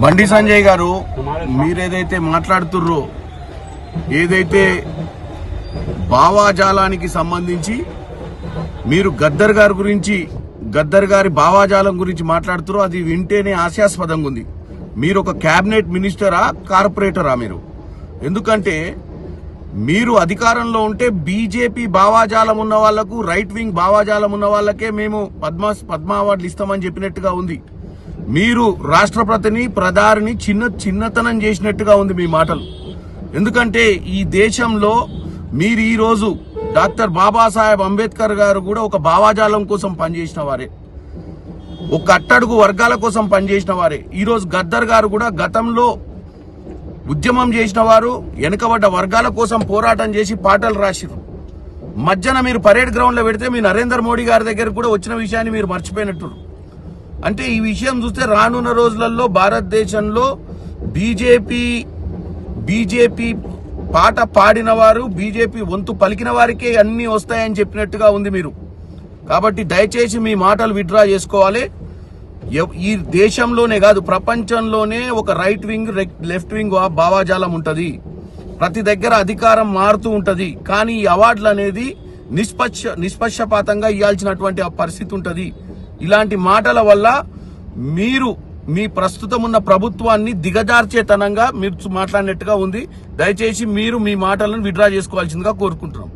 బండి సంజయ్ గారు మీరేదైతే మాట్లాడుతుర్రో ఏదైతే భావాజాలానికి సంబంధించి మీరు గద్దర్ గారి భావాజాలం గురించి మాట్లాడుతురో అది వింటేనే హాస్యాస్పదంగా ఉంది. మీరు ఒక క్యాబినెట్ మినిస్టరా కార్పొరేటరా? మీరు ఎందుకంటే మీరు అధికారంలో ఉంటే బీజేపీ భావాజాలం ఉన్న వాళ్లకు, రైట్ వింగ్ భావాజాలం ఉన్న వాళ్ళకే మేము పద్మ అవార్డులు ఇస్తామని చెప్పినట్టుగా ఉంది. మీరు రాష్ట్రపతిని ప్రధాని చిన్నతనం చేసినట్టుగా ఉంది మీ మాటలు. ఎందుకంటే ఈ దేశంలో మీరు ఈ రోజు డాక్టర్ బాబాసాహెబ్ అంబేద్కర్ గారు కూడా ఒక భావాజాలం కోసం పనిచేసిన వారే, ఒక అట్టడుగు వర్గాల కోసం పనిచేసిన వారే. ఈ రోజు గద్దర్ గారు కూడా గతంలో ఉద్యమం చేసిన వారు, వెనుకబడ్డ వర్గాల కోసం పోరాటం చేసి పాటలు రాసిరు. మధ్యన మీరు పరేడ్ గ్రౌండ్ లో పెడితే మీ నరేంద్ర మోడీ గారి దగ్గర కూడా వచ్చిన విషయాన్ని మీరు మర్చిపోయినట్టు. అంటే ఈ విషయం చూస్తే రానున్న రోజులలో భారతదేశంలో బీజేపీ పాట పాడిన వారు, బీజేపీ వంతు పలికిన వారికే అన్ని వస్తాయని చెప్పినట్టుగా ఉంది మీరు. కాబట్టి దయచేసి మీ మాటలు విత్డ్రా చేసుకోవాలి. ఈ దేశంలోనే కాదు ప్రపంచంలోనే ఒక రైట్ వింగ్ లెఫ్ట్ వింగ్ భావాజాలం ఉంటది. ప్రతి దగ్గర అధికారం మారుతూ ఉంటది. కానీ ఈ అవార్డులు అనేది నిష్పక్షపాతంగా ఇవ్వాల్సినటువంటి పరిస్థితి ఉంటది. ఇలాంటి మాటల వల్ల మీరు మీ ప్రస్తుతం ఉన్న ప్రభుత్వాన్ని దిగజార్చేతనంగా మీరు మాట్లాడినట్టుగా ఉంది. దయచేసి మీరు మీ మాటలను విత్డ్రా చేసుకోవాల్సిందిగా కోరుకుంటున్నాం.